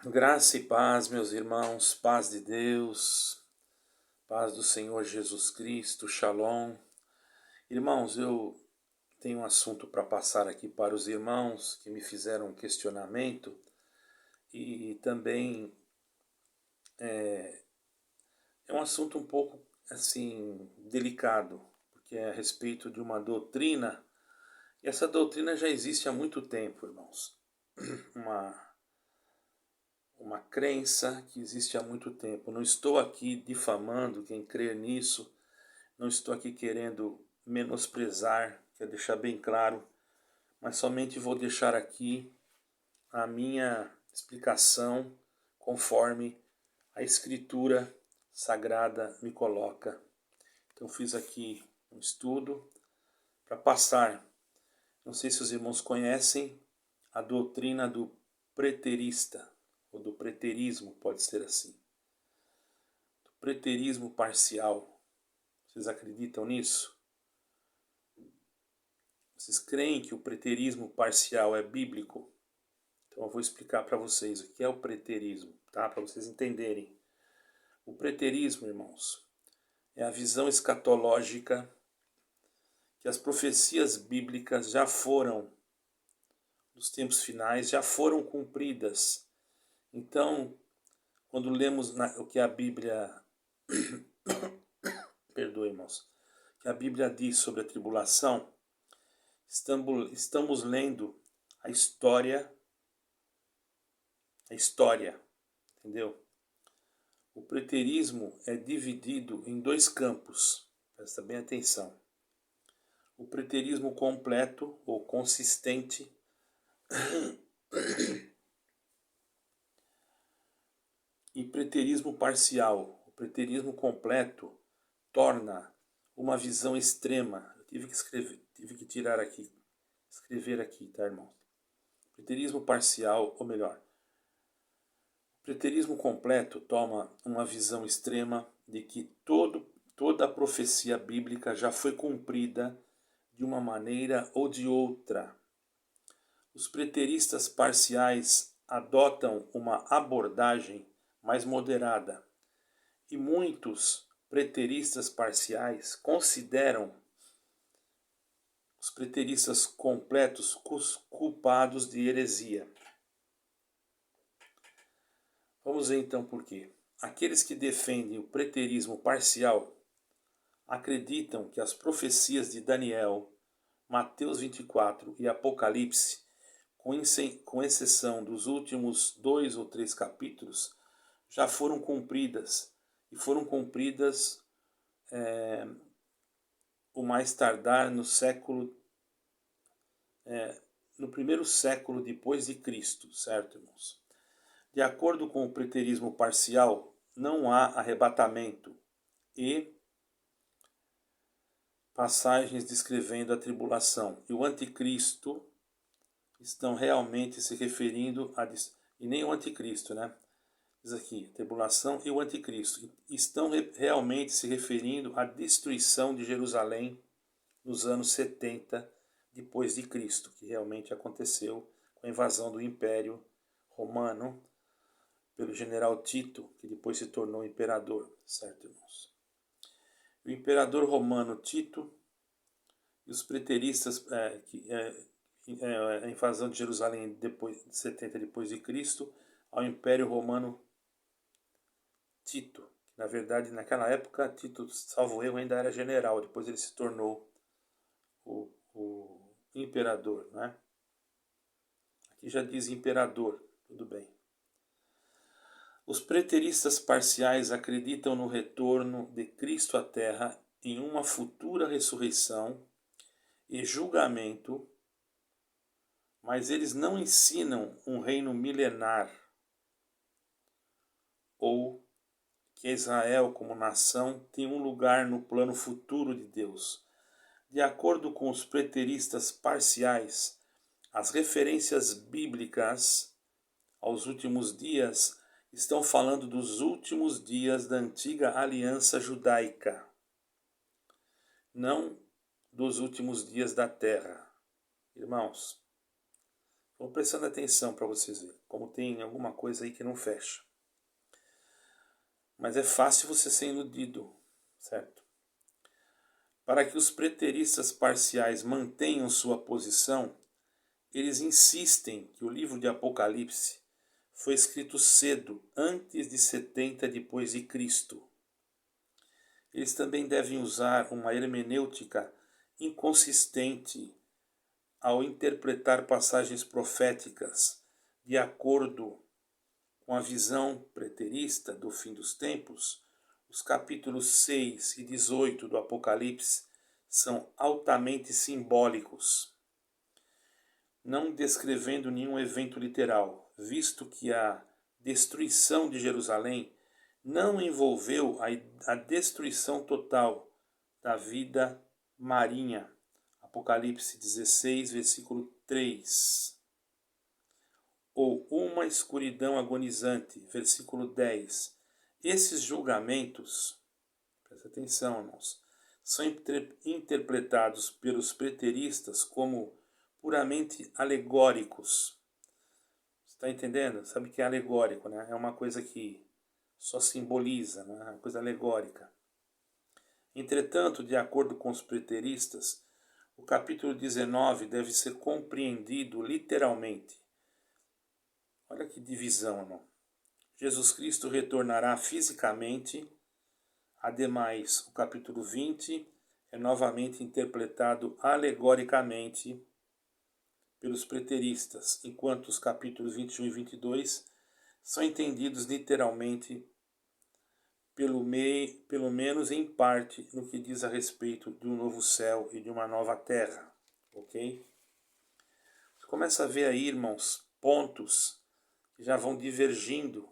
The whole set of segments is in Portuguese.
Graça e paz, meus irmãos, paz de Deus, paz do Senhor Jesus Cristo, Shalom. Irmãos, eu tenho um assunto para passar aqui para os irmãos que me fizeram um questionamento e também é um assunto um pouco assim delicado, porque é a respeito de uma doutrina, e essa doutrina já existe há muito tempo, irmãos. Uma crença que existe há muito tempo. Não estou aqui difamando quem crê nisso, não estou aqui querendo menosprezar, quero deixar bem claro, mas somente vou deixar aqui a minha explicação conforme a Escritura Sagrada me coloca. Então fiz aqui um estudo para passar. Não sei se os irmãos conhecem a doutrina do preterista, ou do preterismo, pode ser assim. Do preterismo parcial. Vocês acreditam nisso? Vocês creem que o preterismo parcial é bíblico? Então eu vou explicar para vocês o que é o preterismo, tá? Para vocês entenderem. O preterismo, irmãos, é a visão escatológica que as profecias bíblicas já foram, nos tempos finais, já foram cumpridas. Então, quando lemos o que a Bíblia, perdoe, irmãos, que a Bíblia diz sobre a tribulação, estamos lendo a história, entendeu? O preterismo é dividido em dois campos, presta bem atenção. O preterismo completo ou consistente e preterismo parcial. O preterismo completo torna uma visão extrema. Eu tive que tirar aqui, escrever aqui, tá, irmão? Preterismo parcial, ou melhor, o preterismo completo toma uma visão extrema de que toda a profecia bíblica já foi cumprida de uma maneira ou de outra. Os preteristas parciais adotam uma abordagem mais moderada e muitos preteristas parciais consideram os preteristas completos culpados de heresia. Vamos ver então por quê. Aqueles que defendem o preterismo parcial acreditam que as profecias de Daniel, Mateus 24 e Apocalipse, com exceção dos últimos 2 ou 3 capítulos, já foram cumpridas, e foram cumpridas o mais tardar no primeiro século depois de Cristo, certo, irmãos? De acordo com o preterismo parcial, não há arrebatamento e passagens descrevendo a tribulação. E o anticristo estão realmente se referindo a... E nem o anticristo, né? Diz aqui, tribulação e o anticristo. Estão realmente se referindo à destruição de Jerusalém nos anos 70 depois de Cristo, que realmente aconteceu com a invasão do Império Romano pelo general Tito, que depois se tornou imperador, certo, irmãos? O imperador romano Tito e os preteristas, a invasão de Jerusalém depois de 70 depois de Cristo, ao Império Romano Tito, que na verdade naquela época Tito, salvo erro, ainda era general, depois ele se tornou o imperador, né? Aqui já diz imperador, tudo bem. Os preteristas parciais acreditam no retorno de Cristo à Terra em uma futura ressurreição e julgamento, mas eles não ensinam um reino milenar ou que Israel como nação tem um lugar no plano futuro de Deus. De acordo com os preteristas parciais, as referências bíblicas aos últimos dias estão falando dos últimos dias da antiga aliança judaica, não dos últimos dias da terra. Irmãos, vão prestando atenção para vocês verem como tem alguma coisa aí que não fecha. Mas é fácil você ser iludido, certo? Para que os preteristas parciais mantenham sua posição, eles insistem que o livro de Apocalipse foi escrito cedo, antes de 70 depois de Cristo. Eles também devem usar uma hermenêutica inconsistente ao interpretar passagens proféticas de acordo com a visão preterista do fim dos tempos. Os capítulos 6 e 18 do Apocalipse são altamente simbólicos, não descrevendo nenhum evento literal, visto que a destruição de Jerusalém não envolveu a destruição total da vida marinha. Apocalipse 16, versículo 3. Ou uma escuridão agonizante, versículo 10. Esses julgamentos, presta atenção, irmãos, são interpretados pelos preteristas como puramente alegóricos. Você está entendendo? Sabe que é alegórico, né? É uma coisa que só simboliza, né? É uma coisa alegórica. Entretanto, de acordo com os preteristas, o capítulo 19 deve ser compreendido literalmente. Olha que divisão, irmão. Jesus Cristo retornará fisicamente. Ademais, o capítulo 20 é novamente interpretado alegoricamente pelos preteristas, enquanto os capítulos 21 e 22 são entendidos literalmente, pelo menos em parte, no que diz a respeito de um novo céu e de uma nova terra. Ok? Você começa a ver aí, irmãos, pontos que já vão divergindo.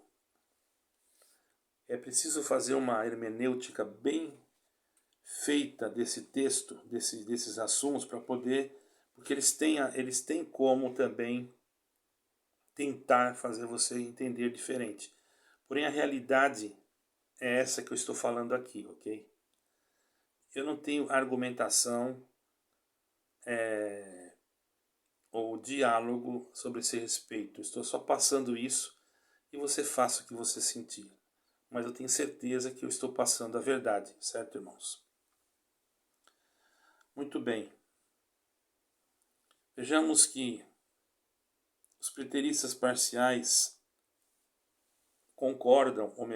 É preciso fazer uma hermenêutica bem feita desse texto, desses assuntos, para poder, porque eles têm como também tentar fazer você entender diferente. Porém, a realidade é essa que eu estou falando aqui, ok? Eu não tenho argumentação ou diálogo sobre esse respeito. Eu estou só passando isso e você faça o que você sentir. Mas eu tenho certeza que eu estou passando a verdade, certo, irmãos? Muito bem. Vejamos que os preteristas parciais concordam com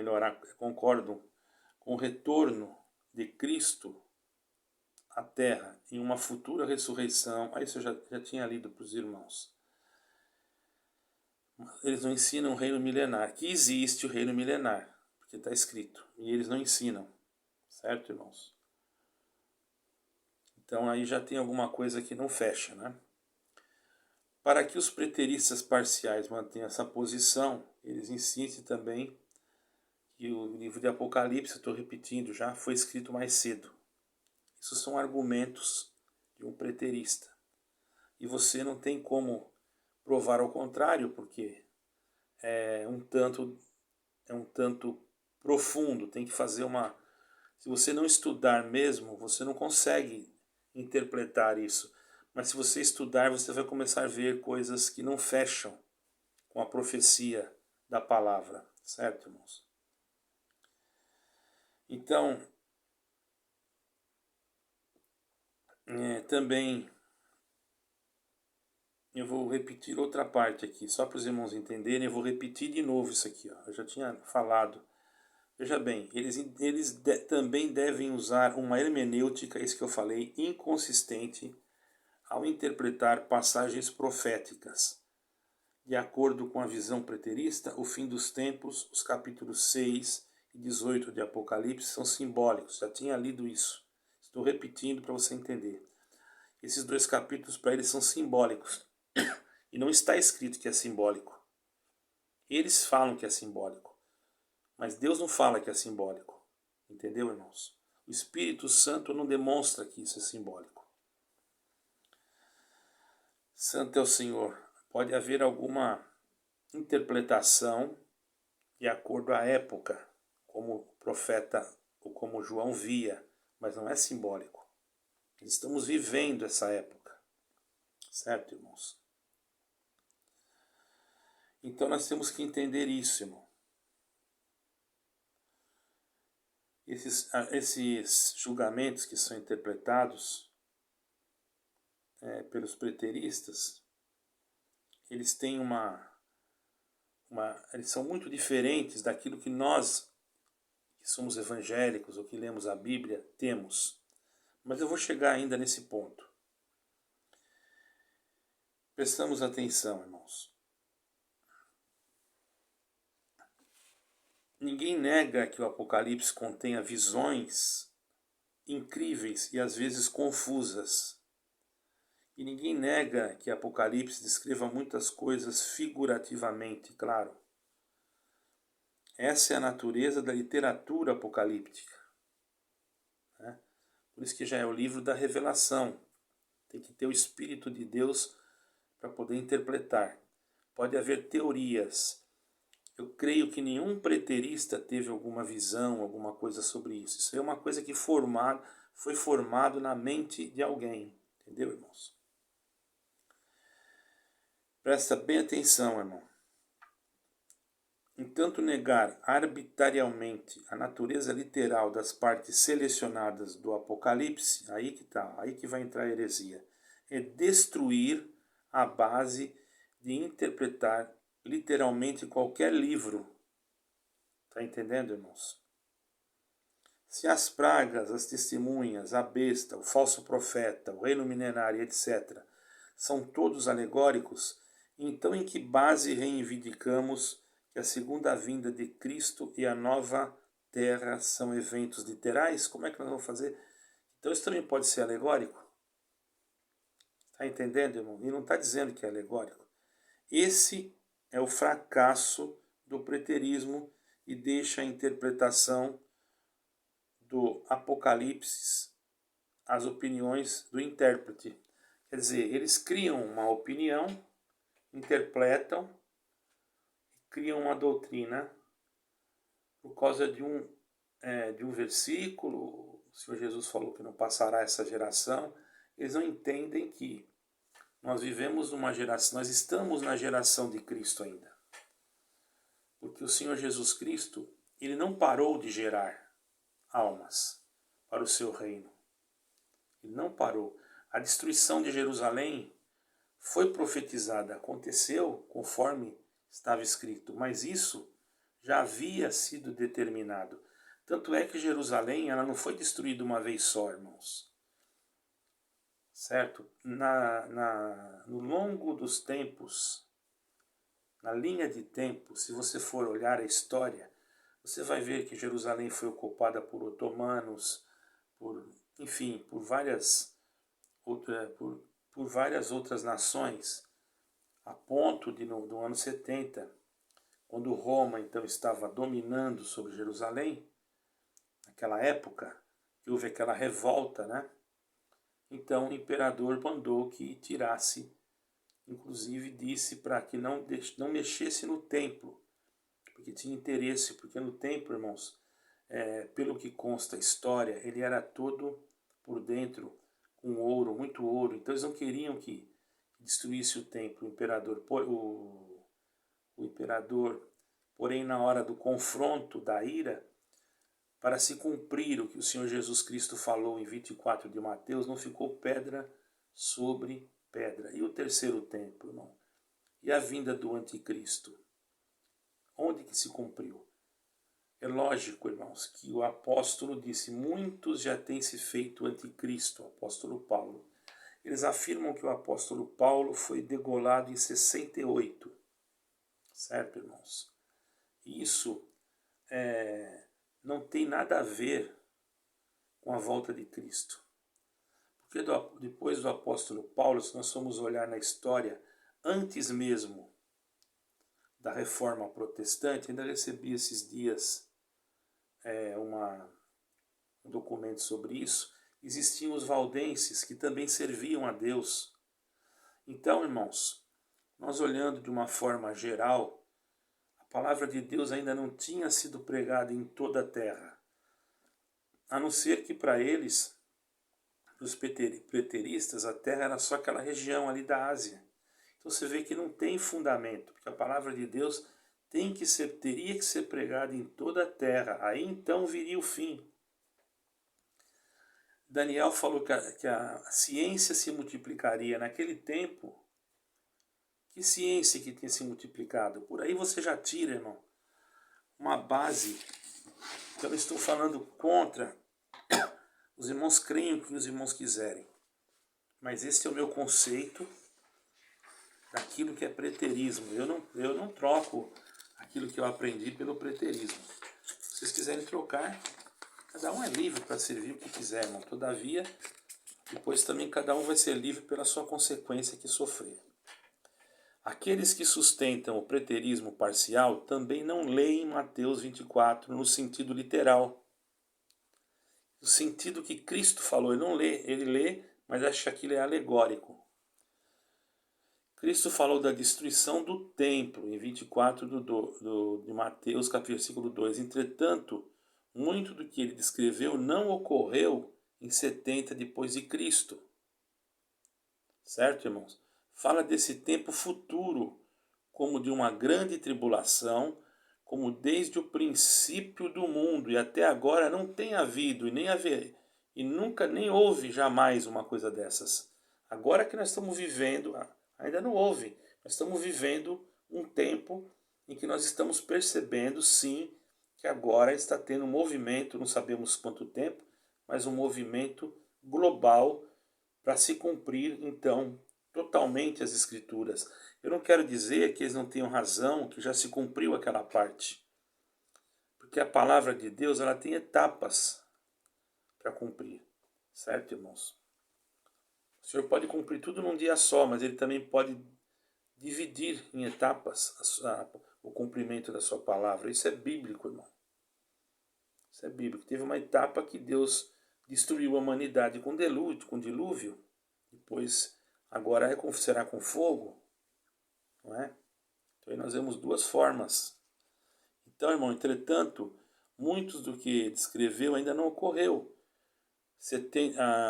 o retorno de Cristo à Terra em uma futura ressurreição. Isso eu já tinha lido para os irmãos. Eles não ensinam o reino milenar, que existe o reino milenar, porque está escrito, e eles não ensinam, certo, irmãos? Então aí já tem alguma coisa que não fecha, né? Para que os preteristas parciais mantenham essa posição, eles insistem também que o livro de Apocalipse, estou repetindo já, foi escrito mais cedo. Isso são argumentos de um preterista. E você não tem como provar ao contrário, porque é um tanto profundo, tem que fazer uma... Se você não estudar mesmo, você não consegue interpretar isso. Mas se você estudar, você vai começar a ver coisas que não fecham com a profecia da palavra, certo, irmãos? Então, também eu vou repetir outra parte aqui, só para os irmãos entenderem, eu vou repetir de novo isso aqui, ó. Eu já tinha falado. Veja bem, eles também devem usar uma hermenêutica, isso que eu falei, inconsistente, ao interpretar passagens proféticas. De acordo com a visão preterista, o fim dos tempos, os capítulos 6 e 18 de Apocalipse são simbólicos. Já tinha lido isso. Estou repetindo para você entender. Esses dois capítulos para eles são simbólicos. E não está escrito que é simbólico. Eles falam que é simbólico. Mas Deus não fala que é simbólico. Entendeu, irmãos? O Espírito Santo não demonstra que isso é simbólico. Santo é o Senhor. Pode haver alguma interpretação de acordo à época, como o profeta ou como João via, mas não é simbólico. Estamos vivendo essa época. Certo, irmãos? Então nós temos que entender isso, irmão. Esses julgamentos que são interpretados pelos preteristas, eles têm eles são muito diferentes daquilo que nós, que somos evangélicos ou que lemos a Bíblia, temos. Mas eu vou chegar ainda nesse ponto. Prestamos atenção, irmãos. Ninguém nega que o Apocalipse contenha visões incríveis e às vezes confusas. E ninguém nega que Apocalipse descreva muitas coisas figurativamente, claro. Essa é a natureza da literatura apocalíptica. Né? Por isso que já é o livro da revelação. Tem que ter o Espírito de Deus para poder interpretar. Pode haver teorias. Eu creio que nenhum preterista teve alguma visão, alguma coisa sobre isso. Isso é uma coisa que foi formado na mente de alguém. Entendeu, irmãos? Presta bem atenção, irmão. Entanto, negar arbitrariamente a natureza literal das partes selecionadas do Apocalipse, aí que vai entrar a heresia, é destruir a base de interpretar literalmente qualquer livro. Está entendendo, irmãos? Se as pragas, as testemunhas, a besta, o falso profeta, o reino milenário, etc., são todos alegóricos, então em que base reivindicamos que a segunda vinda de Cristo e a nova terra são eventos literais? Como é que nós vamos fazer? Então isso também pode ser alegórico? Está entendendo, irmão? E não está dizendo que é alegórico. Esse é o fracasso do preterismo e deixa a interpretação do Apocalipse às opiniões do intérprete. Quer dizer, eles criam uma opinião, interpretam, criam uma doutrina por causa de um versículo. O Senhor Jesus falou que não passará essa geração. Eles não entendem que nós vivemos numa geração, nós estamos na geração de Cristo ainda. Porque o Senhor Jesus Cristo, ele não parou de gerar almas para o seu reino. Ele não parou. A destruição de Jerusalém foi profetizada, aconteceu conforme estava escrito, mas isso já havia sido determinado. Tanto é que Jerusalém ela não foi destruída uma vez só, irmãos. Certo? No longo dos tempos, na linha de tempo, se você for olhar a história, você vai ver que Jerusalém foi ocupada por otomanos, por várias outras nações, a ponto de no ano 70, quando Roma então estava dominando sobre Jerusalém, naquela época, que houve aquela revolta, né? Então o imperador mandou que tirasse, inclusive disse para que não mexesse no templo, porque tinha interesse, porque no templo, irmãos, pelo que consta a história, ele era todo por dentro com ouro, muito ouro, então eles não queriam que destruísse o templo, o imperador, porém na hora do confronto, da ira, para se cumprir o que o Senhor Jesus Cristo falou em 24 de Mateus, não ficou pedra sobre pedra. E o terceiro templo, irmão? E a vinda do anticristo? Onde que se cumpriu? É lógico, irmãos, que o apóstolo disse, muitos já têm se feito anticristo, o apóstolo Paulo. Eles afirmam que o apóstolo Paulo foi degolado em 68. Certo, irmãos? Isso não tem nada a ver com a volta de Cristo. Porque depois do apóstolo Paulo, se nós formos olhar na história, antes mesmo da reforma protestante, ainda recebi esses dias um documento sobre isso, existiam os valdenses que também serviam a Deus. Então, irmãos, nós olhando de uma forma geral, a palavra de Deus ainda não tinha sido pregada em toda a terra, a não ser que para eles, para os preteristas, a terra era só aquela região ali da Ásia. Então você vê que não tem fundamento, porque a palavra de Deus teria que ser pregada em toda a terra, aí então viria o fim. Daniel falou que a ciência se multiplicaria naquele tempo. Que ciência que tinha se multiplicado? Por aí você já tira, irmão, uma base. Eu não estou falando contra. Os irmãos creem o que os irmãos quiserem. Mas esse é o meu conceito daquilo que é preterismo. Eu não troco aquilo que eu aprendi pelo preterismo. Se vocês quiserem trocar, cada um é livre para servir o que quiser, irmão. Todavia, depois também cada um vai ser livre pela sua consequência que sofrer. Aqueles que sustentam o preterismo parcial também não leem Mateus 24 no sentido literal. No sentido que Cristo falou, ele não lê, ele lê, mas acha que aquilo é alegórico. Cristo falou da destruição do templo, em 24 de Mateus, versículo 2. Entretanto, muito do que ele descreveu não ocorreu em 70 depois de Cristo. Certo, irmãos? Fala desse tempo futuro, como de uma grande tribulação, como desde o princípio do mundo, e até agora não tem havido, e nem haver, e nunca nem houve jamais uma coisa dessas. Agora que nós estamos vivendo, ainda não houve, nós estamos vivendo um tempo em que nós estamos percebendo, sim, que agora está tendo um movimento, não sabemos quanto tempo, mas um movimento global para se cumprir, então, totalmente as Escrituras. Eu não quero dizer que eles não tenham razão, que já se cumpriu aquela parte. Porque a palavra de Deus, ela tem etapas para cumprir. Certo, irmãos? O Senhor pode cumprir tudo num dia só, mas Ele também pode dividir em etapas o cumprimento da sua palavra. Isso é bíblico, irmão. Isso é bíblico. Teve uma etapa que Deus destruiu a humanidade com dilúvio. Depois, agora será com fogo. Não é? Então aí nós vemos duas formas. Então, irmão, entretanto, muitos do que descreveu ainda não ocorreu.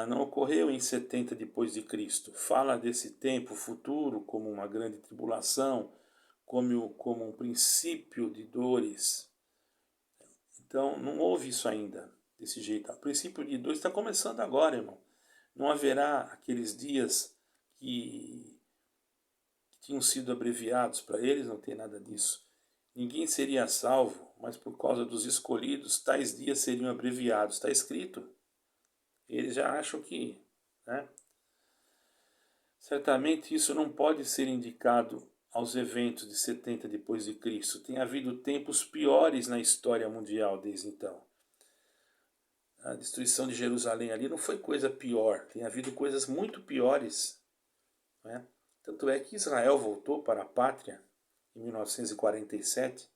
Não ocorreu em 70 depois de Cristo. Fala desse tempo futuro como uma grande tribulação, como um princípio de dores. Então, não houve isso ainda, desse jeito. O princípio de dores está começando agora, irmão. Não haverá aqueles dias que tinham sido abreviados para eles, não tem nada disso. Ninguém seria salvo, mas por causa dos escolhidos, tais dias seriam abreviados. Está escrito. Eles já acham que, né? Certamente isso não pode ser indicado aos eventos de 70 depois de Cristo. Tem havido tempos piores na história mundial desde então. A destruição de Jerusalém ali não foi coisa pior. Tem havido coisas muito piores, né? Tanto é que Israel voltou para a pátria em 1947.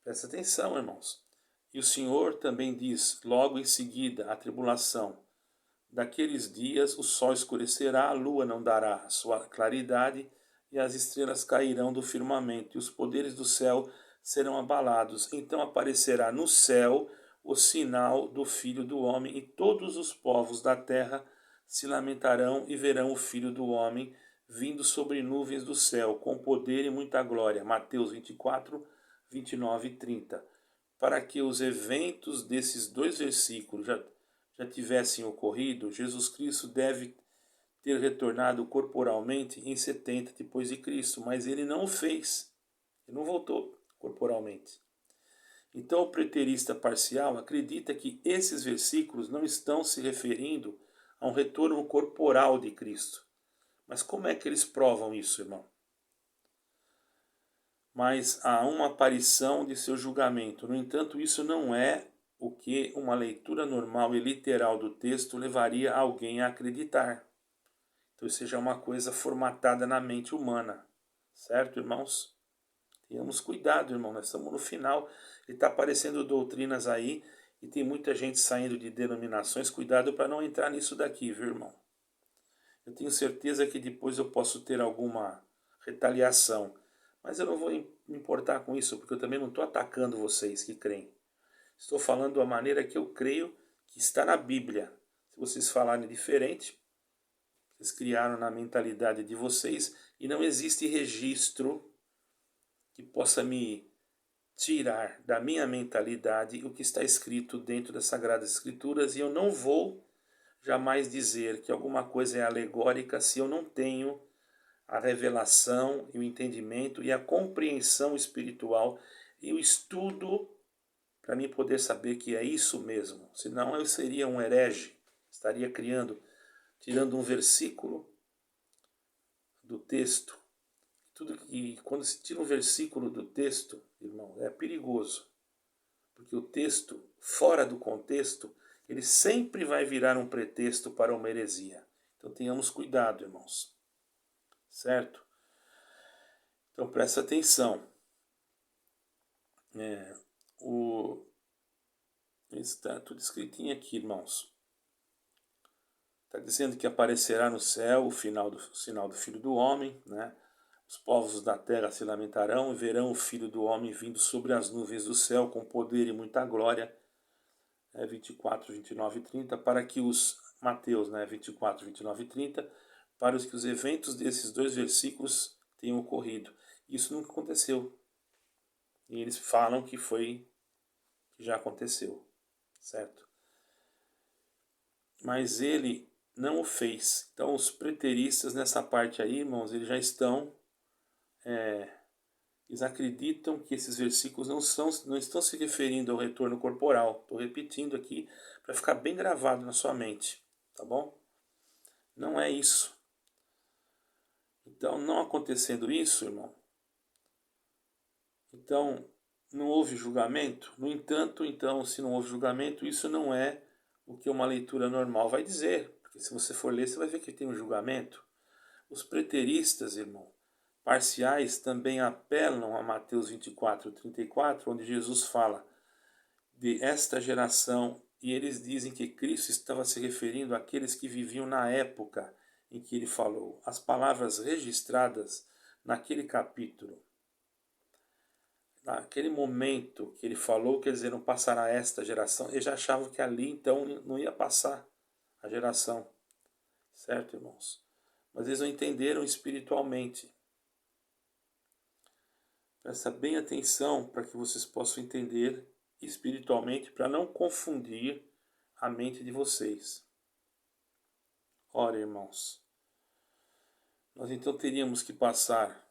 Presta atenção, irmãos. E o Senhor também diz, logo em seguida, a tribulação. Daqueles dias o sol escurecerá, a lua não dará a sua claridade, e as estrelas cairão do firmamento, e os poderes do céu serão abalados. Então aparecerá no céu o sinal do Filho do Homem, e todos os povos da terra se lamentarão e verão o Filho do Homem vindo sobre nuvens do céu, com poder e muita glória. Mateus 24, 29 e 30. Para que os eventos desses dois versículos já tivessem ocorrido, Jesus Cristo deve ter retornado corporalmente em 70 depois de Cristo, mas ele não o fez. Ele não voltou corporalmente. Então o preterista parcial acredita que esses versículos não estão se referindo a um retorno corporal de Cristo. Mas como é que eles provam isso, irmão? Mas há uma aparição de seu julgamento. No entanto, isso não é o que uma leitura normal e literal do texto levaria alguém a acreditar. Então isso seja uma coisa formatada na mente humana. Certo, irmãos? Tenhamos cuidado, irmão. Nós estamos no final e está aparecendo doutrinas aí e tem muita gente saindo de denominações. Cuidado para não entrar nisso daqui, viu, irmão? Eu tenho certeza que depois eu posso ter alguma retaliação. Mas eu não vou me importar com isso, porque eu também não estou atacando vocês que creem. Estou falando da maneira que eu creio que está na Bíblia. Se vocês falarem diferente, Vocês criaram na mentalidade de vocês e não existe registro que possa me tirar da minha mentalidade o que está escrito dentro das Sagradas Escrituras, e eu não vou jamais dizer que alguma coisa é alegórica se eu não tenho a revelação e o entendimento e a compreensão espiritual e o estudo para mim poder saber que é isso mesmo. Senão eu seria um herege, estaria tirando um versículo do texto. E quando se tira um versículo do texto, irmão, é perigoso. Porque o texto, fora do contexto, ele sempre vai virar um pretexto para uma heresia. Então tenhamos cuidado, irmãos. Certo? Então presta atenção. Está tudo escritinho aqui, irmãos. Está dizendo que aparecerá no céu o sinal do Filho do Homem, né? Os povos da terra se lamentarão e verão o Filho do Homem vindo sobre as nuvens do céu com poder e muita glória. 24, 29 e 30, para que os... Mateus, 24, 29 e 30, para que os eventos desses dois versículos tenham ocorrido. Isso nunca aconteceu. E eles falam que já aconteceu, certo? Mas ele não o fez. Então os preteristas nessa parte aí, irmãos, eles já estão... eles acreditam que esses versículos não estão se referindo ao retorno corporal. Estou repetindo aqui para ficar bem gravado na sua mente, tá bom? Não é isso. Então, não acontecendo isso, irmão, então não houve julgamento. No entanto, então, se não houve julgamento, isso não é o que uma leitura normal vai dizer. Porque se você for ler, você vai ver que tem um julgamento. Os preteristas, irmão, parciais, também apelam a Mateus 24, 34, onde Jesus fala de esta geração, e eles dizem que Cristo estava se referindo àqueles que viviam na época em que ele falou. As palavras registradas naquele capítulo, naquele momento que ele falou, quer dizer, não passará esta geração, eles já achavam que ali então não ia passar a geração, certo, irmãos? Mas eles não entenderam espiritualmente. Presta bem atenção para que vocês possam entender espiritualmente, para não confundir a mente de vocês. Ora, irmãos, nós então teríamos que passar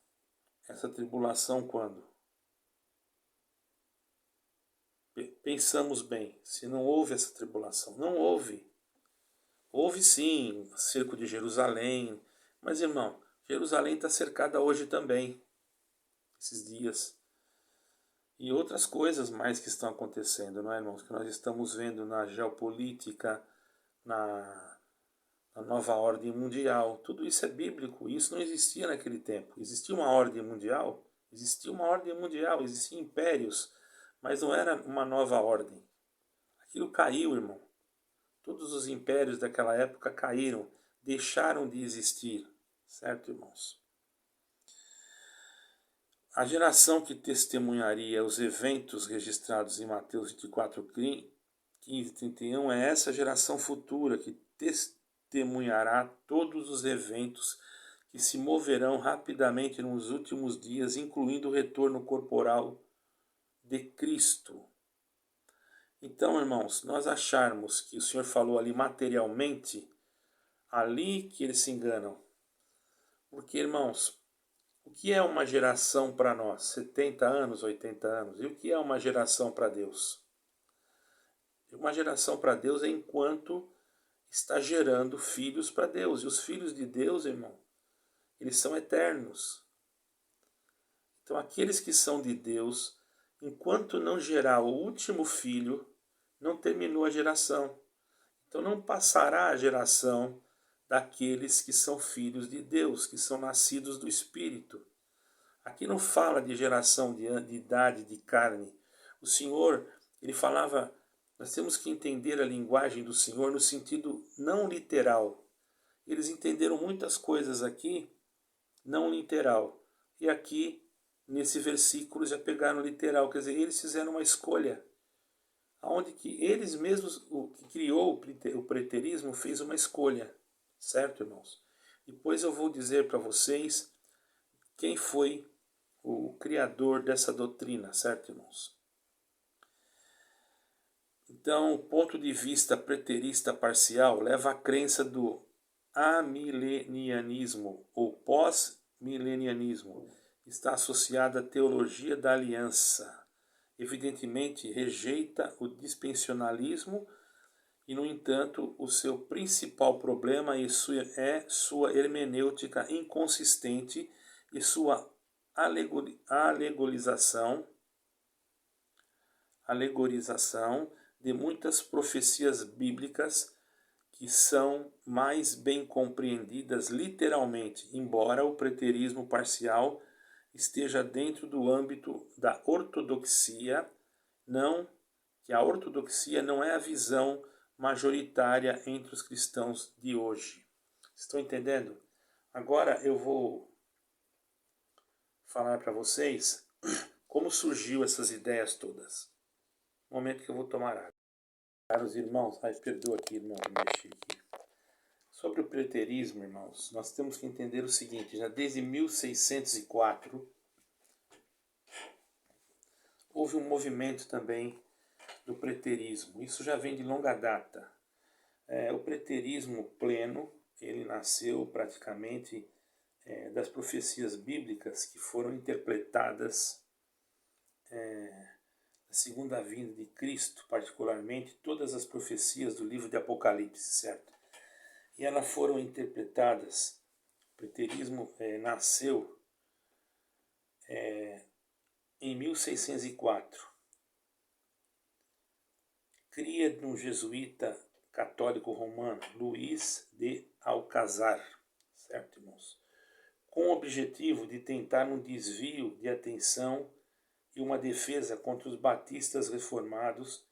essa tribulação quando? Pensamos bem, se não houve essa tribulação. Não houve. Houve sim, o cerco de Jerusalém. Mas, irmão, Jerusalém está cercada hoje também, esses dias. E outras coisas mais que estão acontecendo, não é, irmãos? Que nós estamos vendo na geopolítica, na nova ordem mundial. Tudo isso é bíblico. Isso não existia naquele tempo. Existia uma ordem mundial? Existia uma ordem mundial, existiam impérios, mas não era uma nova ordem. Aquilo caiu, irmão. Todos os impérios daquela época caíram, deixaram de existir. Certo, irmãos? A geração que testemunharia os eventos registrados em Mateus 24, 15 e 31 é essa geração futura que testemunhará todos os eventos que se moverão rapidamente nos últimos dias, incluindo o retorno corporal de Cristo. Então, irmãos, nós acharmos que o Senhor falou ali materialmente, ali que eles se enganam. Porque, irmãos, o que é uma geração para nós? 70 anos, 80 anos. E o que é uma geração para Deus? Uma geração para Deus é enquanto está gerando filhos para Deus. E os filhos de Deus, irmão, eles são eternos. Então, aqueles que são de Deus, enquanto não gerar o último filho, não terminou a geração. Então, não passará a geração daqueles que são filhos de Deus, que são nascidos do Espírito. Aqui não fala de geração de idade, de carne. O Senhor, ele falava, nós temos que entender a linguagem do Senhor no sentido não literal. Eles entenderam muitas coisas aqui, não literal. E aqui, nesse versículo, já pegaram literal. Quer dizer, eles fizeram uma escolha. Onde que eles mesmos, o que criou o preterismo, fez uma escolha. Certo, irmãos? Depois eu vou dizer para vocês quem foi o criador dessa doutrina, certo, irmãos? Então, o ponto de vista preterista parcial leva à crença do amilenianismo ou pós-milenianismo. Está associada à teologia da aliança. Evidentemente, rejeita o dispensionalismo e, no entanto, o seu principal problema é sua hermenêutica inconsistente e sua alegorização de muitas profecias bíblicas que são mais bem compreendidas literalmente, embora o preterismo parcial esteja dentro do âmbito da ortodoxia, que a ortodoxia não é a visão majoritária entre os cristãos de hoje. Estão entendendo? Agora eu vou falar para vocês como surgiu essas ideias todas. Momento que eu vou tomar água. Caros irmãos, perdoa aqui, irmão, mexi aqui. Sobre o preterismo, irmãos, nós temos que entender o seguinte: já desde 1604 houve um movimento também do preterismo. Isso já vem de longa data. O preterismo pleno, ele nasceu praticamente das profecias bíblicas que foram interpretadas na segunda vinda de Cristo, particularmente todas as profecias do livro de Apocalipse, certo? E elas foram interpretadas. O preterismo nasceu em 1604. Cria de um jesuíta católico romano, Luís de Alcazar, certo, irmãos? Com o objetivo de tentar um desvio de atenção e uma defesa contra os batistas reformados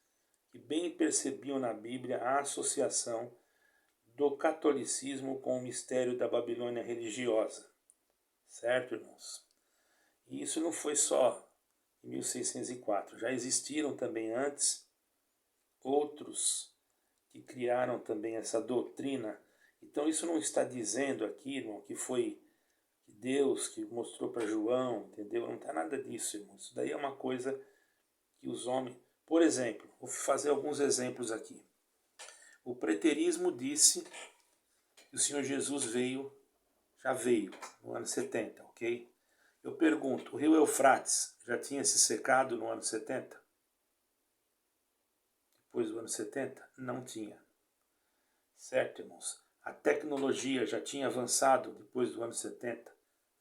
que bem percebiam na Bíblia a associação do catolicismo com o mistério da Babilônia religiosa. Certo, irmãos? E isso não foi só em 1604. Já existiram também antes outros que criaram também essa doutrina. Então isso não está dizendo aqui, irmão, que foi Deus que mostrou para João, entendeu? Não está nada disso, irmão. Isso daí é uma coisa que os homens... Por exemplo, vou fazer alguns exemplos aqui. O preterismo disse que o Senhor Jesus já veio no ano 70, ok? Eu pergunto, o rio Eufrates já tinha se secado no ano 70? Depois do ano 70? Não tinha. Certo, irmãos? A tecnologia já tinha avançado depois do ano 70?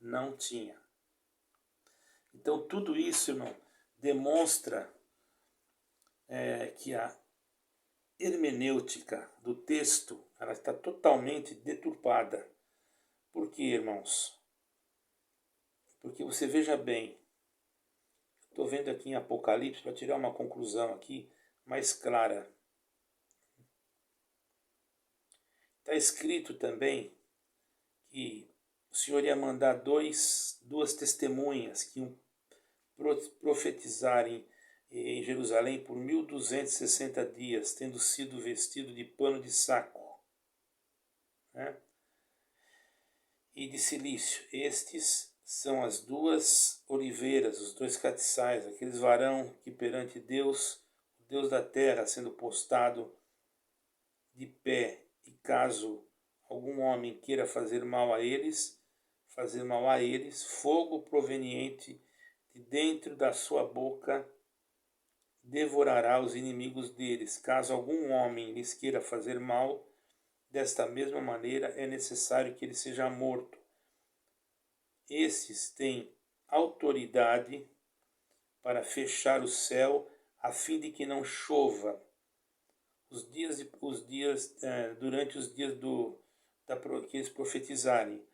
Não tinha. Então tudo isso, irmão, demonstra que a hermenêutica do texto ela está totalmente deturpada. Por quê, irmãos? Porque você veja bem, estou vendo aqui em Apocalipse para tirar uma conclusão aqui mais clara. Está escrito também que o Senhor ia mandar duas testemunhas que iam profetizarem em Jerusalém por 1260 dias, tendo sido vestido de pano de saco, né? E de silício. Estes são as duas oliveiras, os dois catiçais, aqueles varão que perante Deus, o Deus da terra, sendo postado de pé, e caso algum homem queira fazer mal a eles, fogo proveniente de dentro da sua boca devorará os inimigos deles. Caso algum homem lhes queira fazer mal, desta mesma maneira é necessário que ele seja morto. Esses têm autoridade para fechar o céu a fim de que não chova durante os dias que eles profetizarem.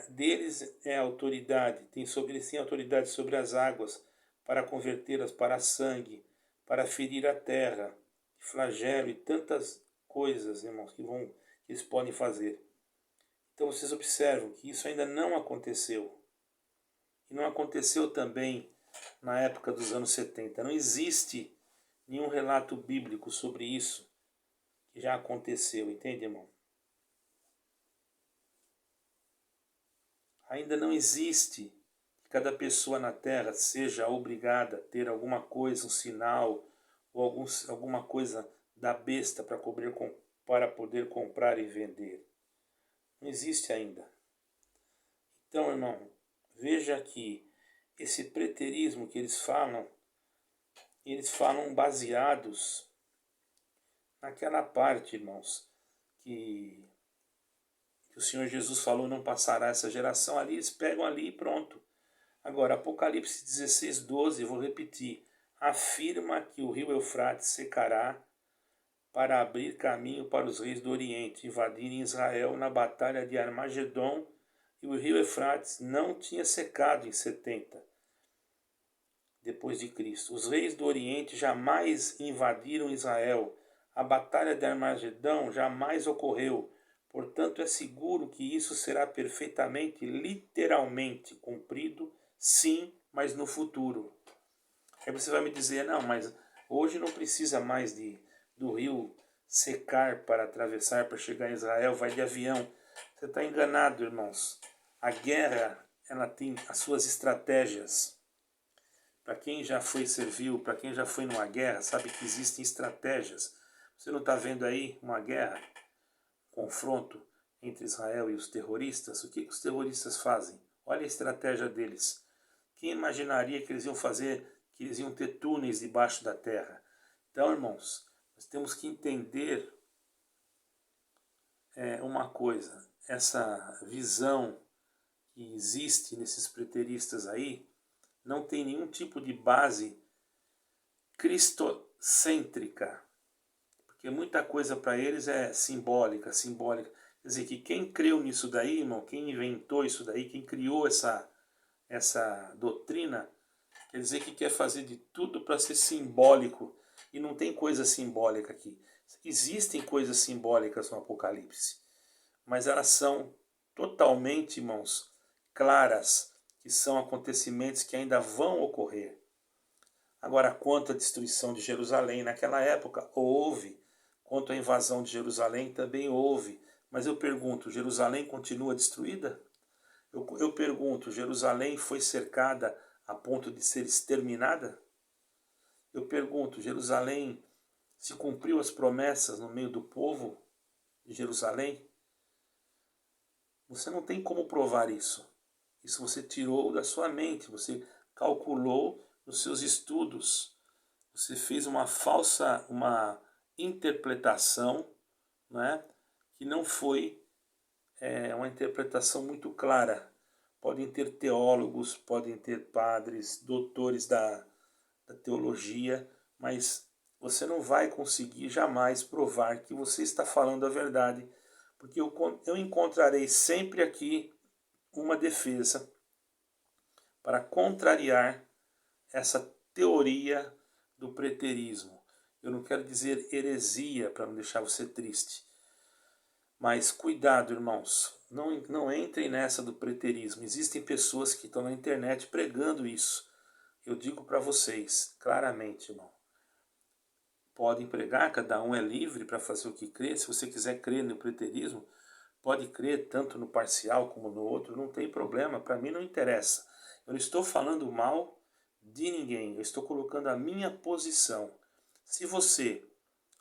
Deles é autoridade, eles têm autoridade sobre as águas para convertê-las para sangue, para ferir a terra, flagelo e tantas coisas, irmãos, que eles podem fazer. Então vocês observam que isso ainda não aconteceu. E não aconteceu também na época dos anos 70. Não existe nenhum relato bíblico sobre isso que já aconteceu, entende, irmão? Ainda não existe que cada pessoa na Terra seja obrigada a ter alguma coisa, um sinal, ou alguma coisa da besta para poder comprar e vender. Não existe ainda. Então, irmão, veja que esse preterismo que eles falam baseados naquela parte, irmãos, que o Senhor Jesus falou, não passará essa geração ali, eles pegam ali e pronto. Agora, Apocalipse 16:12, vou repetir, afirma que o rio Eufrates secará para abrir caminho para os reis do Oriente invadirem Israel na batalha de Armagedon, e o rio Eufrates não tinha secado em 70 depois de Cristo. Os reis do Oriente jamais invadiram Israel. A batalha de Armagedão jamais ocorreu. Portanto, é seguro que isso será perfeitamente, literalmente cumprido, sim, mas no futuro. Aí você vai me dizer, não, mas hoje não precisa mais do rio secar para atravessar, para chegar em Israel, vai de avião. Você está enganado, irmãos. A guerra, ela tem as suas estratégias. Para quem já serviu, para quem já foi numa guerra, sabe que existem estratégias. Você não está vendo aí uma guerra, um confronto entre Israel e os terroristas? O que os terroristas fazem? Olha a estratégia deles. Quem imaginaria que eles iam fazer, que eles iam ter túneis debaixo da terra? Então, irmãos, nós temos que entender uma coisa. Essa visão que existe nesses preteristas aí, não tem nenhum tipo de base cristocêntrica, porque muita coisa para eles é simbólica. Quer dizer, que quem creu nisso daí, irmão, quem inventou isso daí, quem criou essa doutrina, quer dizer que quer fazer de tudo para ser simbólico, e não tem coisa simbólica aqui. Existem coisas simbólicas no Apocalipse, mas elas são totalmente, irmãos, claras, que são acontecimentos que ainda vão ocorrer. Agora, quanto à destruição de Jerusalém naquela época, houve. Quanto à invasão de Jerusalém, também houve. Mas eu pergunto, Jerusalém continua destruída? Eu pergunto, Jerusalém foi cercada a ponto de ser exterminada? Eu pergunto, Jerusalém se cumpriu as promessas no meio do povo de Jerusalém? Você não tem como provar isso. Isso você tirou da sua mente, você calculou nos seus estudos. Você fez uma interpretação, né, que não foi uma interpretação muito clara. Podem ter teólogos, podem ter padres, doutores da teologia, mas você não vai conseguir jamais provar que você está falando a verdade, porque eu encontrarei sempre aqui uma defesa para contrariar essa teoria do preterismo. Eu não quero dizer heresia para não deixar você triste, mas cuidado, irmãos, não entrem nessa do preterismo. Existem pessoas que estão na internet pregando isso. Eu digo para vocês claramente, irmão, podem pregar, cada um é livre para fazer o que crê. Se você quiser crer no preterismo, pode crer tanto no parcial como no outro, não tem problema, para mim não interessa. Eu não estou falando mal de ninguém, eu estou colocando a minha posição. Se você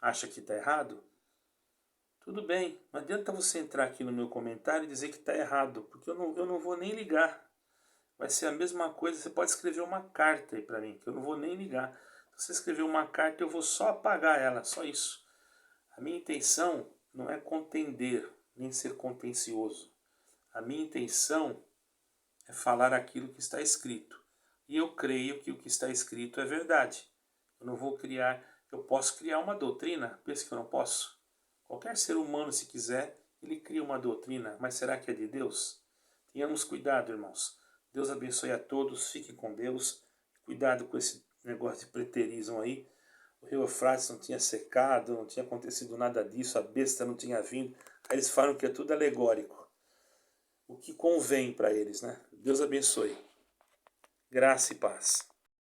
acha que está errado, tudo bem, não adianta você entrar aqui no meu comentário e dizer que está errado, porque eu não vou nem ligar. Vai ser a mesma coisa, você pode escrever uma carta aí para mim, que eu não vou nem ligar. Se você escrever uma carta, eu vou só apagar ela, só isso. A minha intenção não é contender, nem ser contencioso. A minha intenção é falar aquilo que está escrito. E eu creio que o que está escrito é verdade. Eu não vou criar, eu posso criar uma doutrina, pensa que eu não posso? Qualquer ser humano, se quiser, ele cria uma doutrina, mas será que é de Deus? Tenhamos cuidado, irmãos. Deus abençoe a todos, fiquem com Deus. Cuidado com esse negócio de preterismo aí. O rio Eufrates não tinha secado, não tinha acontecido nada disso, a besta não tinha vindo. Aí eles falam que é tudo alegórico. O que convém para eles, né? Deus abençoe. Graça e paz.